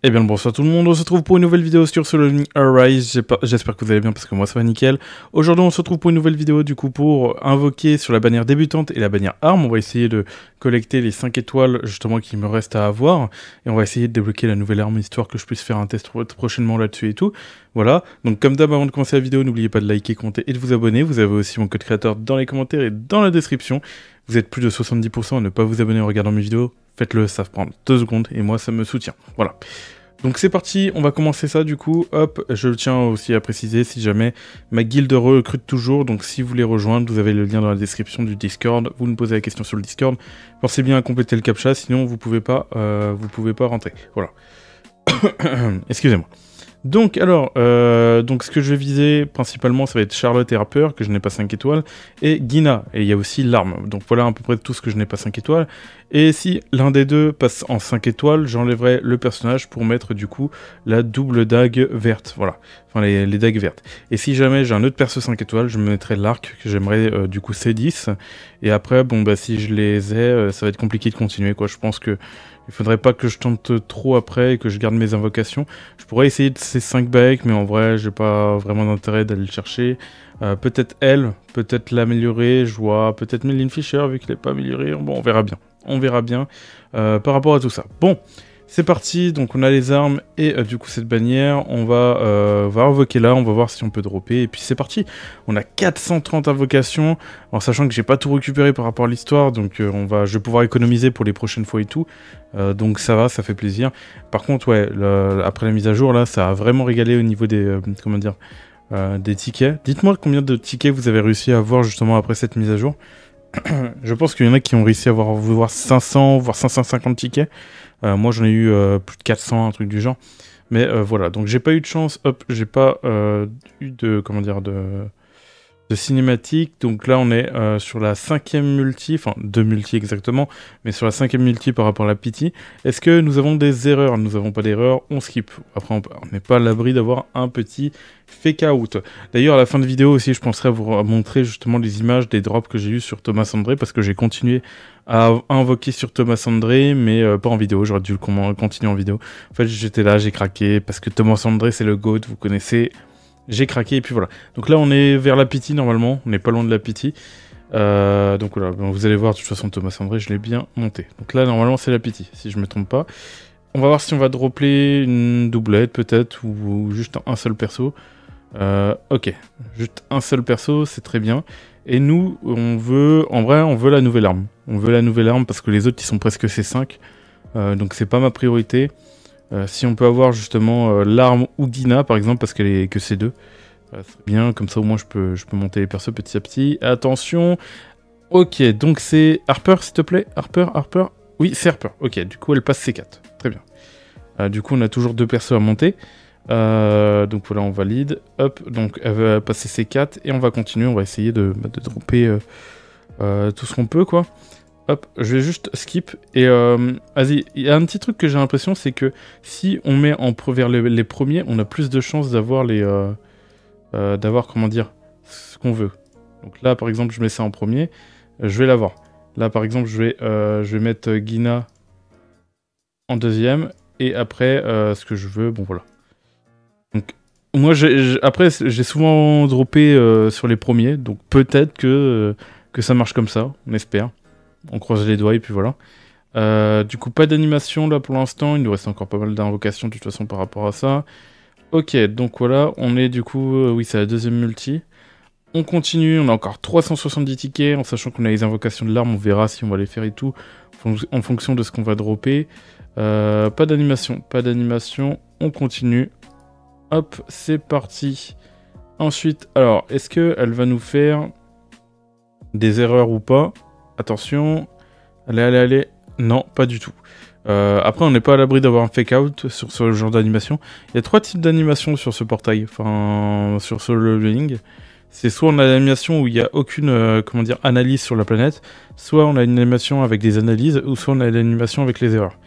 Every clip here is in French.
Eh bien, bonsoir tout le monde, on se retrouve pour une nouvelle vidéo sur Solo Leveling Arise. J'espère que vous allez bien parce que moi ça va nickel. Aujourd'hui, on se retrouve pour une nouvelle vidéo du coup pour invoquer sur la bannière débutante et la bannière arme. On va essayer de collecter les 5 étoiles justement qu'il me reste à avoir. Et on va essayer de débloquer la nouvelle arme histoire que je puisse faire un test prochainement là-dessus et tout. Voilà, donc comme d'hab avant de commencer la vidéo, n'oubliez pas de liker, commenter et de vous abonner. Vous avez aussi mon code créateur dans les commentaires et dans la description. Vous êtes plus de 70% à ne pas vous abonner en regardant mes vidéos. Faites-le, ça va prendre 2 secondes et moi ça me soutient. Voilà. Donc c'est parti, on va commencer ça du coup. Hop, je tiens aussi à préciser si jamais ma guilde recrute toujours. Donc si vous voulez rejoindre, vous avez le lien dans la description du Discord. Vous me posez la question sur le Discord. Pensez bien à compléter le captcha, sinon vous pouvez pas rentrer. Voilà. Excusez-moi. Donc alors, donc ce que je vais viser principalement, ça va être Charlotte et Harper, que je n'ai pas 5 étoiles, et Gina, et il y a aussi l'arme. Donc voilà à peu près tout ce que je n'ai pas 5 étoiles. Et si l'un des deux passe en 5 étoiles, j'enlèverai le personnage pour mettre du coup la double dague verte, voilà. Enfin les dagues vertes. Et si jamais j'ai un autre perso 5 étoiles, je me mettrai l'arc, que j'aimerais du coup C10. Et après, bon bah si je les ai, ça va être compliqué de continuer quoi. Je pense que il faudrait pas que je tente trop après et que je garde mes invocations. Je pourrais essayer de ces 5 baeks, mais en vrai, j'ai pas vraiment d'intérêt d'aller le chercher. Peut-être elle, peut-être l'améliorer. Je vois peut-être Melvin Fisher, vu qu'il n'est pas amélioré. Bon, on verra bien. On verra bien par rapport à tout ça. Bon, c'est parti. Donc, on a les armes et du coup, cette bannière. On va invoquer là. On va voir si on peut dropper. Et puis, c'est parti. On a 430 invocations. En sachant que j'ai pas tout récupéré par rapport à l'histoire. Donc, je vais pouvoir économiser pour les prochaines fois et tout. Donc ça va, ça fait plaisir. Par contre, ouais, après la mise à jour, là, ça a vraiment régalé au niveau des, comment dire, des tickets. Dites-moi combien de tickets vous avez réussi à avoir justement après cette mise à jour. Je pense qu'il y en a qui ont réussi à voir 500, voire 550 tickets. Moi, j'en ai eu plus de 400, un truc du genre. Mais voilà, donc j'ai pas eu de chance, hop, j'ai pas eu de, comment dire, de cinématique. Donc là on est sur la 5e multi, enfin 2 multi exactement, mais sur la 5e multi par rapport à la pity. Est-ce que nous avons des erreurs? Nous n'avons pas d'erreurs, on skip. Après on n'est pas à l'abri d'avoir un petit fake out. D'ailleurs à la fin de vidéo aussi je penserai à vous montrer justement les images des drops que j'ai eu sur Thomas André, parce que j'ai continué à invoquer sur Thomas André, mais pas en vidéo, j'aurais dû le continuer en vidéo. En fait j'étais là, j'ai craqué, parce que Thomas André c'est le GOAT, vous connaissez. J'ai craqué et puis voilà. Donc là on est vers la pity normalement, on n'est pas loin de la pity. Donc voilà, vous allez voir de toute façon Thomas André, je l'ai bien monté. Donc là normalement c'est la pity, si je me trompe pas. On va voir si on va dropper une doublette peut-être, ou juste un seul perso. Ok, juste un seul perso, c'est très bien. Et nous, on veut, en vrai, on veut la nouvelle arme. On veut la nouvelle arme parce que les autres ils sont presque C5. Donc c'est pas ma priorité. Si on peut avoir justement l'arme ou Gina par exemple, parce qu'elle est que C2, c'est bien, comme ça au moins je peux monter les persos petit à petit. Attention, ok, donc c'est Harper s'il te plaît, Harper, oui c'est Harper, ok, du coup elle passe C4, très bien. Du coup on a toujours 2 persos à monter, donc voilà on valide, hop, donc elle va passer C4 et on va continuer, on va essayer de dropper tout ce qu'on peut quoi. Hop, je vais juste skip, et vas-y, il y a un petit truc que j'ai l'impression, c'est que si on met vers les premiers, on a plus de chances d'avoir d'avoir, comment dire, ce qu'on veut. Donc là, par exemple, je mets ça en premier, je vais l'avoir. Là, par exemple, je vais mettre Gina en deuxième, et après, ce que je veux, bon voilà. Donc, moi, après, j'ai souvent droppé sur les premiers, donc peut-être que ça marche comme ça, on espère. On croise les doigts et puis voilà. Du coup, pas d'animation là pour l'instant. Il nous reste encore pas mal d'invocations de toute façon par rapport à ça. Ok, donc voilà, on est du coup... oui, c'est la 2e multi. On continue, on a encore 370 tickets, en sachant qu'on a les invocations de l'arme, on verra si on va les faire et tout, en fonction de ce qu'on va dropper. Pas d'animation, on continue. Hop, c'est parti. Ensuite, alors, est-ce qu'elle va nous faire des erreurs ou pas? Attention, allez, non, pas du tout. Après, on n'est pas à l'abri d'avoir un fake out sur ce genre d'animation. Il y a 3 types d'animation sur ce portail, enfin, sur ce leveling. C'est soit on a l'animation où il n'y a aucune, comment dire, analyse sur la planète, soit on a une animation avec des analyses, ou soit on a l'animation avec les erreurs.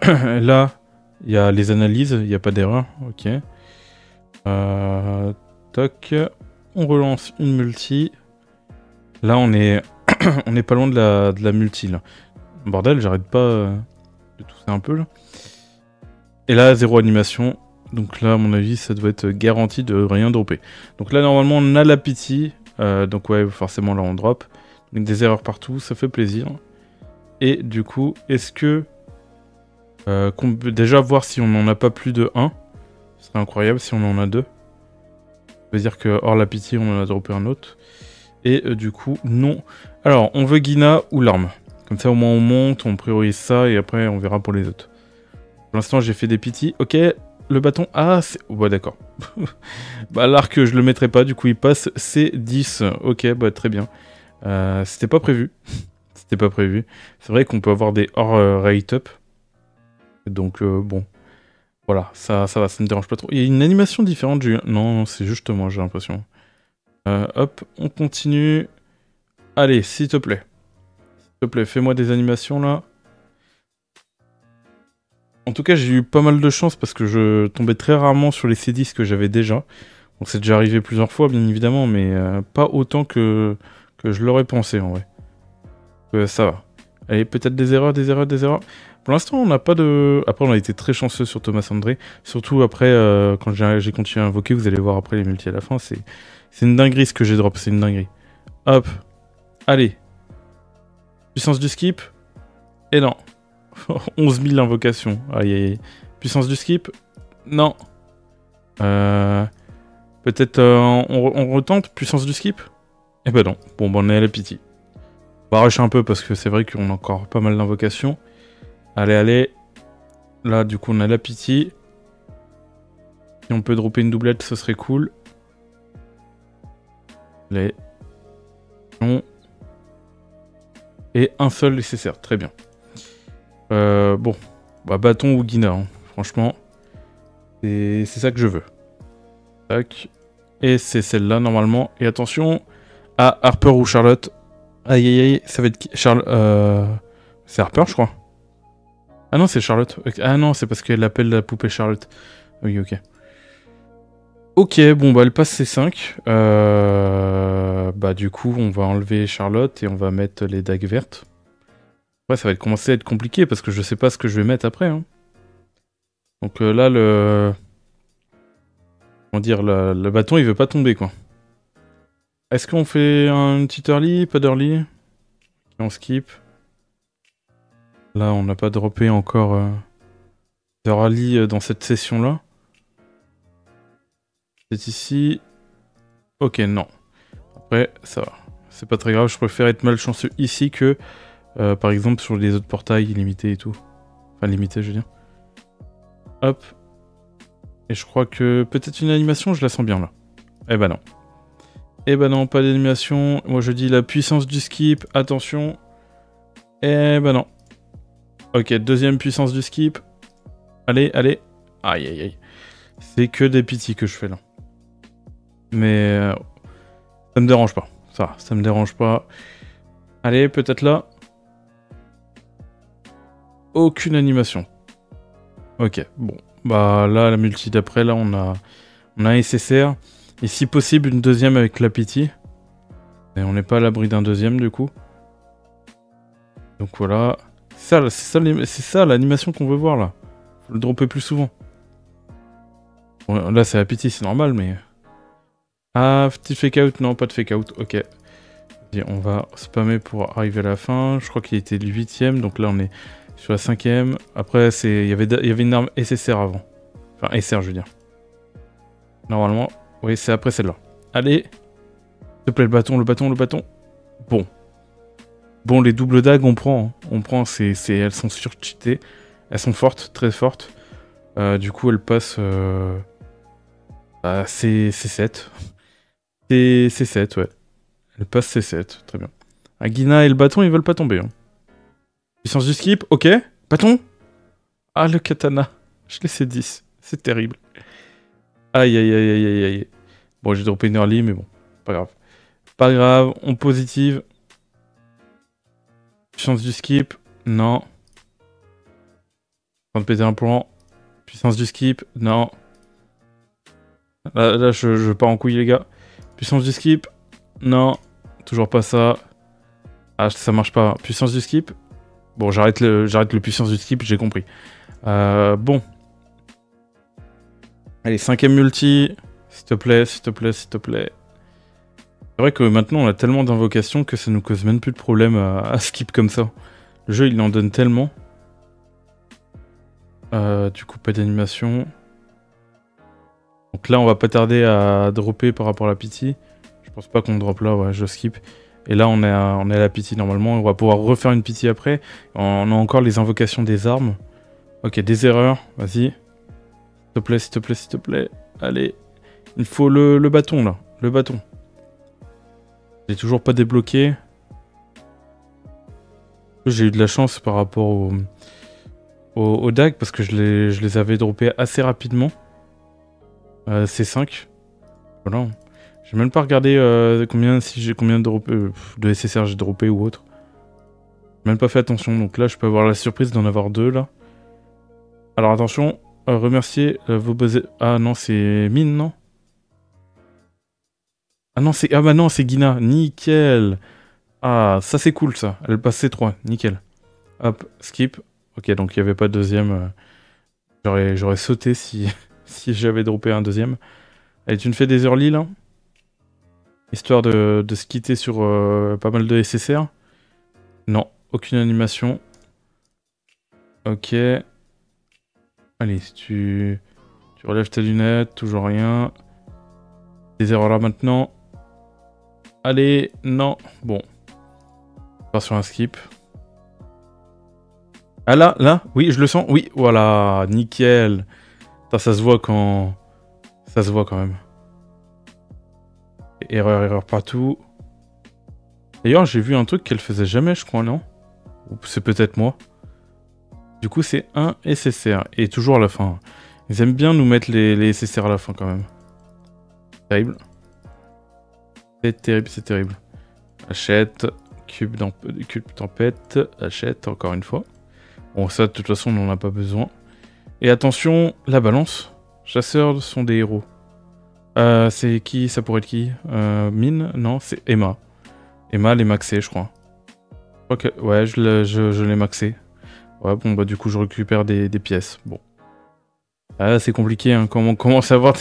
Là, il y a les analyses, il n'y a pas d'erreur, ok. Toc, on relance une multi. Là, on est... on n'est pas loin de la multi, là. Bordel, j'arrête pas de tousser un peu, là. Et là, 0 animation. Donc là, à mon avis, ça doit être garanti de rien dropper. Donc là, normalement, on a la pitié. Donc ouais, forcément, là, on drop. Donc des erreurs partout, ça fait plaisir. Et du coup, est-ce que... qu'on peut déjà voir si on n'en a pas plus de 1. Ce serait incroyable si on en a 2. Ça veut dire que hors la pitié, on en a droppé un autre. Et du coup, non. Alors, on veut Gina ou l'arme. Comme ça, au moins, on monte, on priorise ça, et après, on verra pour les autres. Pour l'instant, j'ai fait des pitiés. Ok, le bâton... Ah, c'est... Oh, bah, d'accord. Bah, l'arc, je le mettrai pas, du coup, il passe. C'est 10. Ok, bah, très bien. C'était pas prévu. C'était pas prévu. C'est vrai qu'on peut avoir des hors rate up. Donc, bon... Voilà, ça va, ça me dérange pas trop. Il y a une animation différente, Julien. Non, c'est juste moi, j'ai l'impression. Hop, on continue. Allez, s'il te plaît. S'il te plaît, fais-moi des animations, là. En tout cas, j'ai eu pas mal de chance parce que je tombais très rarement sur les C10 que j'avais déjà. Donc c'est déjà arrivé plusieurs fois, bien évidemment, mais pas autant que je l'aurais pensé, en vrai. Ça va. Allez, peut-être des erreurs, des erreurs, des erreurs. Pour l'instant, on n'a pas de... Après, on a été très chanceux sur Thomas André. Surtout après, quand j'ai continué à invoquer, vous allez voir après les multis à la fin. C'est une dinguerie ce que j'ai drop, c'est une dinguerie. Hop. Allez. Puissance du skip. Et non. 11 000 invocations. Aïe, aïe, aïe. Puissance du skip. Non. Peut-être on retente. Puissance du skip. Eh ben non. Bon, ben on est à la pitié. On va rusher un peu parce que c'est vrai qu'on a encore pas mal d'invocations. Allez, allez. Là, du coup, on a la pitié. Si on peut dropper une doublette, ce serait cool. Allez. Et un seul nécessaire. Très bien. Bon. Bah, bâton ou Gina. Hein. Franchement. C'est ça que je veux. Tac. Et c'est celle-là, normalement. Et attention. À Harper ou Charlotte. Aïe, aïe, aïe. Ça va être qui? C'est Harper, je crois. Ah non, c'est Charlotte. Ah non, c'est parce qu'elle appelle la poupée Charlotte. Oui, ok. Ok, bon, bah elle passe C5. Bah du coup, on va enlever Charlotte et on va mettre les dagues vertes. Ouais, ça va commencer à être compliqué parce que je sais pas ce que je vais mettre après. Hein. Donc là, comment dire, le bâton, il veut pas tomber, quoi. Est-ce qu'on fait un petit early, pas d'early? On skip. Là, on n'a pas droppé encore de rallye dans cette session-là. C'est ici. Ok, non. Après, ça va. C'est pas très grave, je préfère être malchanceux ici que, par exemple, sur les autres portails illimités et tout. Enfin, limités, je veux dire. Hop. Et je crois que peut-être une animation, je la sens bien, là. Eh ben non. Eh ben non, pas d'animation. Moi, je dis la puissance du skip. Attention. Eh ben non. Ok, deuxième puissance du skip. Allez, allez. Aïe, aïe, aïe. C'est que des pitiés que je fais, là. Mais... ça me dérange pas. Ça me dérange pas. Allez, peut-être là. Aucune animation. Ok, bon. Bah là, la multi d'après, là, on a un SSR. Et si possible, une deuxième avec la pitié. Et on n'est pas à l'abri d'un deuxième, du coup. Donc voilà. C'est ça l'animation qu'on veut voir, là. Faut le dropper plus souvent. Bon, là, c'est la pitié, c'est normal, mais... Ah, petit fake out. Non, pas de fake out. Ok. Et on va spammer pour arriver à la fin. Je crois qu'il était le 8ème, donc là, on est sur la 5ème. Après, il y avait une arme SSR avant. Enfin, SR, je veux dire. Normalement, oui, c'est après celle-là. Allez. S'il te plaît, le bâton, le bâton, le bâton. Bon. Bon, les doubles dagues, on prend. Hein. On prend, elles sont surcheatées. Elles sont fortes, très fortes. Du coup, elles passent... C7. C7, ouais. Elles passent C7, très bien. Agina et le bâton, ils veulent pas tomber. Hein. Puissance du skip, ok. Bâton. Ah, le katana. Je l'ai C10. C'est terrible. Aïe, aïe, aïe, aïe, aïe, aïe. Bon, j'ai droppé une early, mais bon. Pas grave. Pas grave, on positive. Puissance du skip, non. En train de péter un plan. Puissance du skip, non. Là je pars en couille, les gars. Puissance du skip, non. Toujours pas ça. Ah, ça marche pas. Puissance du skip. Bon, j'arrête le puissance du skip, j'ai compris. Bon. Allez, 5ème multi. S'il te plaît, s'il te plaît, s'il te plaît. C'est vrai que maintenant on a tellement d'invocations que ça nous cause même plus de problème à skip comme ça. Le jeu il en donne tellement. Du coup pas d'animation. Donc là on va pas tarder à dropper par rapport à la pity. Je pense pas qu'on drop là, ouais, je skip. Et là on est à la pity normalement. On va pouvoir refaire une pity après. On a encore les invocations des armes. Ok, des erreurs, vas-y. S'il te plaît, s'il te plaît, s'il te plaît. Allez. Il faut le bâton là, le bâton. J'ai toujours pas débloqué. J'ai eu de la chance par rapport au DAG parce que je les avais droppés assez rapidement. C5. Voilà. J'ai même pas regardé si j'ai combien de SSR j'ai droppé ou autre. J'ai même pas fait attention. Donc là, je peux avoir la surprise d'en avoir 2 là. Alors attention, remercier vos buzzers. Ah non, c'est mine, non? Ah non, c'est... Ah bah non, c'est Guina. Nickel. Ah, ça c'est cool ça. Elle passe C3. Nickel. Hop, skip. Ok, donc il n'y avait pas de deuxième. J'aurais sauté si, si j'avais droppé un deuxième. Allez, tu me fais des early là? Histoire de se quitter sur pas mal de SSR. Non, aucune animation. Ok. Allez, si tu relèves tes lunettes, toujours rien. Des erreurs là maintenant. Allez, non. Bon. On part sur un skip. Ah là, oui, je le sens. Oui, voilà, nickel. Ça se voit quand... Ça se voit quand même. Erreur partout. D'ailleurs, j'ai vu un truc qu'elle faisait jamais, je crois, non? Ou c'est peut-être moi. Du coup, c'est un SSR. Et toujours à la fin. Ils aiment bien nous mettre les SSR à la fin, quand même. Terrible. C'est terrible, c'est terrible. Achète. Cube tempête. Achète, encore une fois. Bon, ça, de toute façon, on n'en a pas besoin. Et attention, la balance. Chasseurs sont des héros. C'est qui? Ça pourrait être qui? Mine? Non, c'est Emma. Emma, elle est maxée, je crois. Je crois que... Ouais, je l'ai maxée. Ouais, bon, bah du coup, je récupère des pièces. Bon. Ah, c'est compliqué, hein. Quand on commence à avoir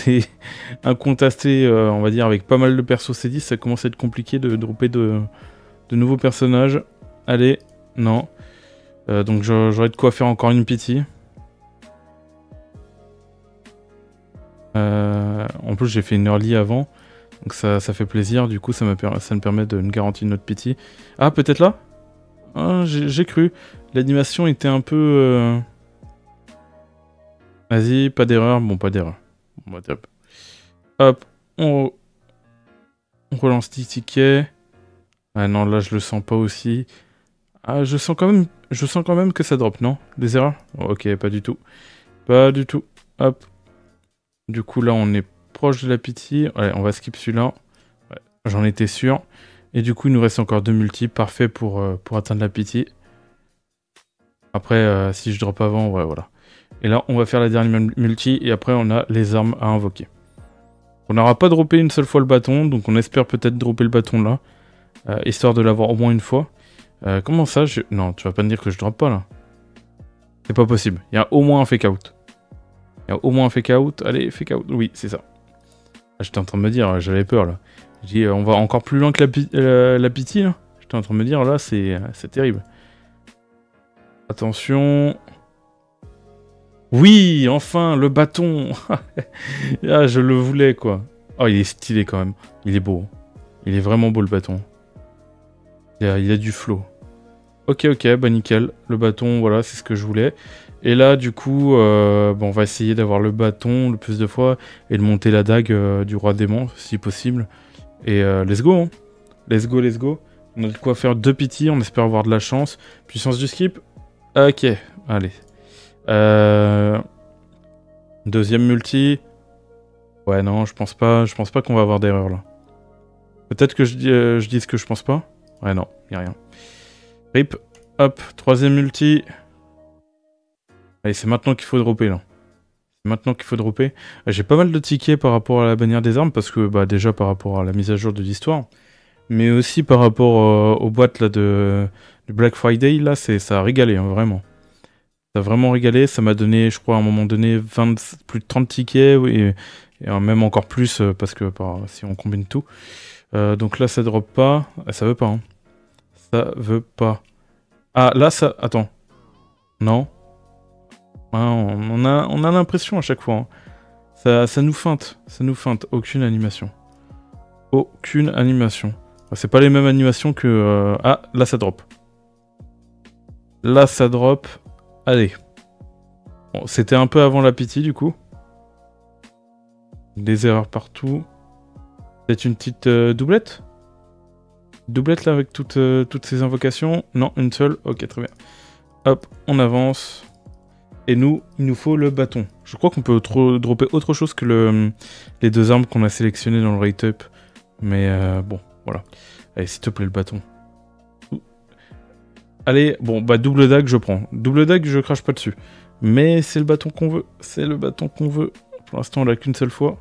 un compte assez, on va dire, avec pas mal de persos C10, ça commence à être compliqué de dropper de nouveaux personnages. Allez, non. Donc j'aurais de quoi faire encore une pity. En plus j'ai fait une early avant. Donc ça fait plaisir. Du coup ça me permet de me garantir notre pity. Ah peut-être là? Ah, j'ai cru. L'animation était un peu... Vas-y, pas d'erreur. Bon, pas d'erreur. Bon, hop, on relance 10 tickets. Ah non, là je le sens pas aussi. Ah, je sens quand même que ça drop, non? Des erreurs? Ok, pas du tout. Pas du tout. Hop. Du coup, là, on est proche de la pity. Ouais, on va skip celui-là. Ouais, j'en étais sûr. Et du coup, il nous reste encore 2 multi. Parfait pour atteindre la pity. Après, si je drop avant, ouais, voilà. Et là, on va faire la dernière multi. Et après, on a les armes à invoquer. On n'aura pas droppé une seule fois le bâton. Donc, on espère peut-être dropper le bâton là. Histoire de l'avoir au moins une fois. Comment ça Non, tu vas pas me dire que je drop pas là. C'est pas possible. Il y a au moins un fake out. Il y a au moins un fake out. Allez, fake out. Oui, c'est ça. Ah, j'étais en train de me dire, j'avais peur là. Je dis, on va encore plus loin que la pity là. J'étais en train de me dire, là, c'est terrible. Attention. Oui, enfin, le bâton. Ah, je le voulais quoi. Oh, il est stylé quand même. Il est beau. Il est vraiment beau le bâton. Il a du flow. Ok, bah nickel. Le bâton, voilà, c'est ce que je voulais. Et là, du coup, bon, on va essayer d'avoir le bâton le plus de fois et de monter la dague du roi démon, si possible. Et let's go, hein. Let's go. On a de quoi faire 2 pity, on espère avoir de la chance. Puissance du skip. Ok, allez. Deuxième multi. Ouais, non, je pense pas qu'on va avoir d'erreur là. Peut-être que je dis ce que je pense pas. Ouais, non, y a rien. Rip, hop, troisième multi. Allez, c'est maintenant qu'il faut dropper, là. C'est maintenant qu'il faut dropper. J'ai pas mal de tickets par rapport à la bannière des armes, parce que, bah, déjà par rapport à la mise à jour de l'histoire, mais aussi par rapport aux boîtes, là, du Black Friday, là, ça a régalé, hein, vraiment. Ça a vraiment régalé. Ça m'a donné, je crois, à un moment donné, plus de 30 tickets. Oui, et même encore plus, parce que si on combine tout. Donc là, ça drop pas. Ah, ça veut pas, hein. Ça veut pas. Ah, là, ça... Attends. Non. Ah, on a l'impression à chaque fois, hein. Ça nous feinte. Ça nous feinte. Aucune animation. Aucune animation. C'est pas les mêmes animations que... Ah, là, ça drop. Là, ça drop. Allez. Bon, c'était un peu avant la pitié, du coup. Des erreurs partout. Peut-être une petite doublette? Doublette, là, avec toutes ces invocations? Non, une seule. Ok, très bien. Hop, on avance. Et nous, il nous faut le bâton. Je crois qu'on peut dropper autre chose que les 2 armes qu'on a sélectionnées dans le rate-up. Mais bon, voilà. Allez, s'il te plaît, le bâton. Allez, bon, bah double dague, je prends. Double dague, je crache pas dessus. Mais c'est le bâton qu'on veut. C'est le bâton qu'on veut. Pour l'instant, on l'a qu'une seule fois.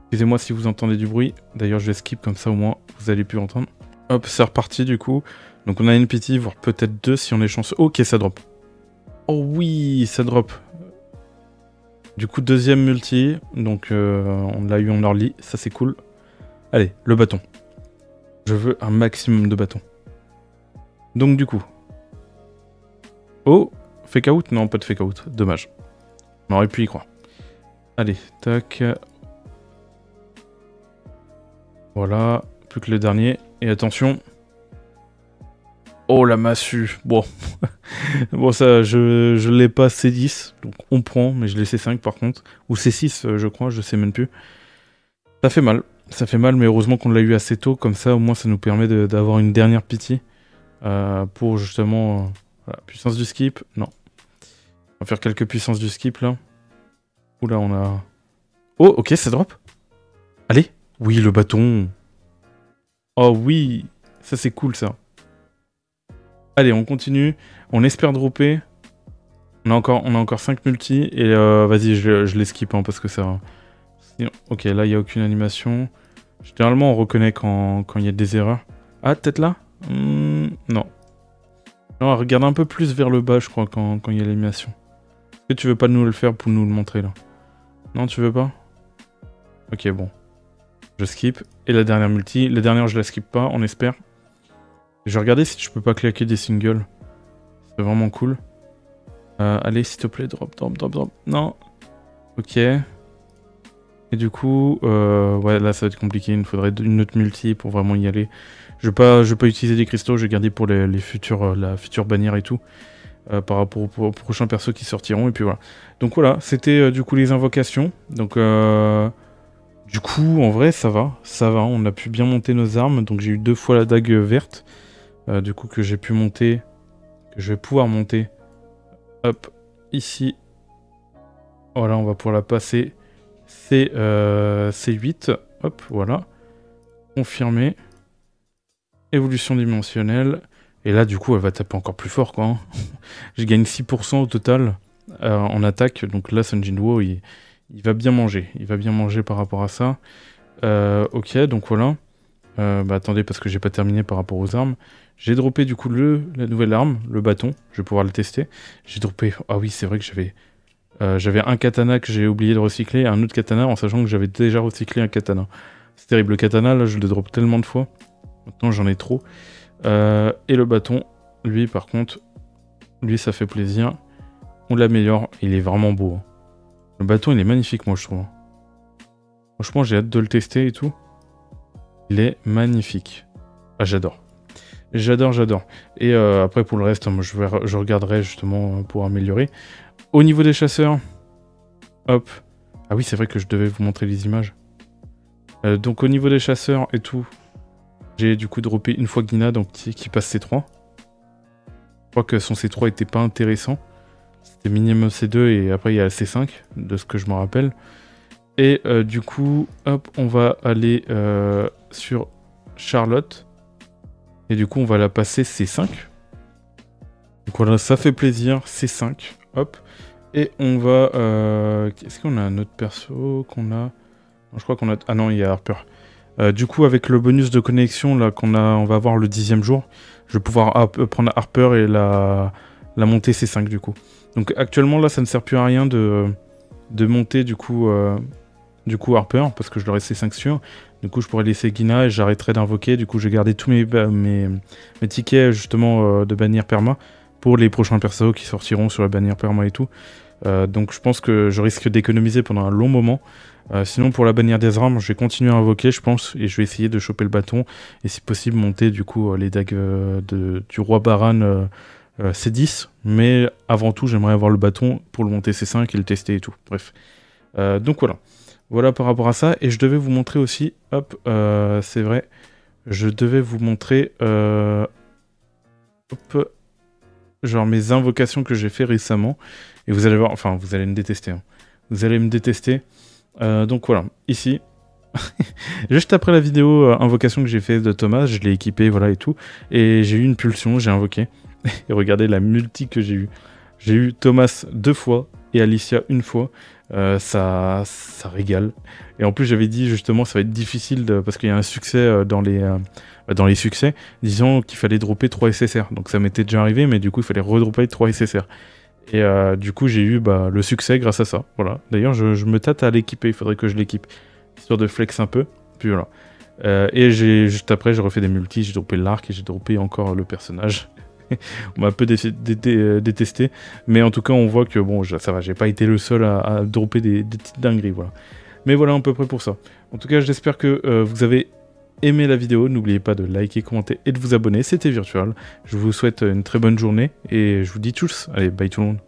Excusez-moi si vous entendez du bruit. D'ailleurs, je vais skip comme ça, au moins, vous allez plus entendre. Hop, c'est reparti, du coup. Donc, on a une pity, voire peut-être 2 si on est chanceux. Ok, ça drop. Oh oui, ça drop. Du coup, 2e multi. Donc, on l'a eu en early. Ça, c'est cool. Allez, le bâton. Je veux un maximum de bâtons. Donc, du coup. Oh, fake out? Non, pas de fake out. Dommage. On aurait pu y croire. Allez, tac. Voilà. Plus que le dernier. Et attention. Oh, la massue. Bon. Bon, ça, je l'ai pas C10. Donc, on prend. Mais je l'ai C5 par contre. Ou C6, je crois. Je sais même plus. Ça fait mal. Ça fait mal, mais heureusement qu'on l'a eu assez tôt. Comme ça, au moins, ça nous permet d'avoir une dernière pity. Pour justement... voilà. Puissance du skip. Non. On va faire quelques puissances du skip, là. Oula, on a... Oh, ok, ça drop. Allez. Oui, le bâton. Oh oui. Ça, c'est cool, ça. Allez, on continue. On espère dropper. On a encore 5 multi. Et vas-y, je les skip, hein, parce que ça... Ok, là, il n'y a aucune animation. Généralement, on reconnaît quand il y a des erreurs. Ah, peut-être là? Non. Non, regarde un peu plus vers le bas, je crois, quand il y a l'animation. Est-ce que tu veux pas nous le faire pour nous le montrer, là? Non, tu veux pas? Ok, bon. Je skip. Et la dernière multi. La dernière, je la skip pas, on espère. Je vais regarder si je peux pas claquer des singles. C'est vraiment cool. Allez, s'il te plaît, drop. Non. Ok. Et du coup, ouais, là, ça va être compliqué. Il me faudrait une autre multi pour vraiment y aller. Je vais pas utiliser des cristaux. Je vais garder pour la future bannière et tout. Par rapport aux prochains persos qui sortiront. Et puis voilà. Donc voilà, c'était du coup les invocations. Donc... Du coup, en vrai, ça va. Ça va, on a pu bien monter nos armes. Donc j'ai eu 2 fois la dague verte. Du coup, que j'ai pu monter. Que je vais pouvoir monter. Hop, ici. Voilà, on va pouvoir la passer. C'est 8. Hop, voilà. Confirmer. Évolution dimensionnelle. Et là, du coup, elle va taper encore plus fort, quoi. Hein. Je gagne 6% au total en attaque. Donc là, Sun Jinwoo, il va bien manger. Il va bien manger par rapport à ça. Ok, donc voilà. Bah attendez, parce que j'ai pas terminé par rapport aux armes. J'ai droppé du coup la nouvelle arme, le bâton. Je vais pouvoir le tester. J'ai droppé... Ah oui, c'est vrai que j'avais un katana que j'ai oublié de recycler, un autre katana, en sachant que j'avais déjà recyclé un katana. C'est terrible. Le katana, là, je le drop tellement de fois. Maintenant, j'en ai trop. Et le bâton, lui, par contre, lui, ça fait plaisir. On l'améliore. Il est vraiment beau. Hein. Le bâton, il est magnifique, moi, je trouve. Franchement, j'ai hâte de le tester et tout. Il est magnifique. Ah, j'adore. J'adore. Et après, pour le reste, moi, je regarderai justement pour améliorer. Au niveau des chasseurs, hop. Ah oui, c'est vrai que je devais vous montrer les images. Donc, au niveau des chasseurs et tout, j'ai du coup droppé une fois Gina, donc qui passe C3. Je crois que son C3 était pas intéressant. C'était minimum C2 et après il y a C5, de ce que je me rappelle. Et du coup, hop, on va aller sur Charlotte. Et du coup, on va la passer C5. Donc voilà, ça fait plaisir, C5. Hop. Et on va... Est-ce qu'on a un autre perso qu'on a... Non, je crois qu'on a... Ah non, il y a Harper. Du coup, avec le bonus de connexion là on va avoir le 10e jour, je vais pouvoir prendre Harper et la la montée C5 du coup. Donc actuellement là ça ne sert plus à rien de monter du coup Harper parce que je l'aurai C5 sûr. Du coup je pourrais laisser Gina et j'arrêterai d'invoquer. Du coup j'ai gardé tous mes tickets justement de bannière perma pour les prochains persos qui sortiront sur la bannière perma et tout. Donc je pense que je risque d'économiser pendant un long moment. Sinon pour la bannière d'Ezra, je vais continuer à invoquer je pense et je vais essayer de choper le bâton et si possible monter du coup les dagues du roi Baran C10, mais avant tout j'aimerais avoir le bâton pour le monter C5 et le tester et tout, bref. Donc voilà par rapport à ça, et je devais vous montrer aussi, hop, c'est vrai, je devais vous montrer, hop, genre mes invocations que j'ai fait récemment, et vous allez voir, enfin vous allez me détester, hein. Vous allez me détester, donc voilà, ici, juste après la vidéo invocation que j'ai fait de Thomas, je l'ai équipé, voilà et tout, et j'ai eu une pulsion, j'ai invoqué. Et regardez la multi que j'ai eu. J'ai eu Thomas 2 fois et Alicia 1 fois. Ça régale. Et en plus, j'avais dit justement, ça va être difficile parce qu'il y a un succès dans les succès. Disons qu'il fallait dropper 3 SSR. Donc ça m'était déjà arrivé, mais du coup, il fallait redropper 3 SSR. Et du coup, j'ai eu le succès grâce à ça. Voilà. D'ailleurs, je me tâte à l'équiper. Il faudrait que je l'équipe. Histoire de flex un peu. Puis voilà. Et juste après, j'ai refait des multis. J'ai droppé l'arc et j'ai droppé encore le personnage. On m'a un peu détesté, mais en tout cas on voit que bon, ça va, j'ai pas été le seul à dropper des petites dingueries, voilà. Mais voilà à peu près pour ça. En tout cas j'espère que vous avez aimé la vidéo, n'oubliez pas de liker, commenter et de vous abonner, c'était Virtual. Je vous souhaite une très bonne journée et je vous dis tchuss, allez bye tout le monde.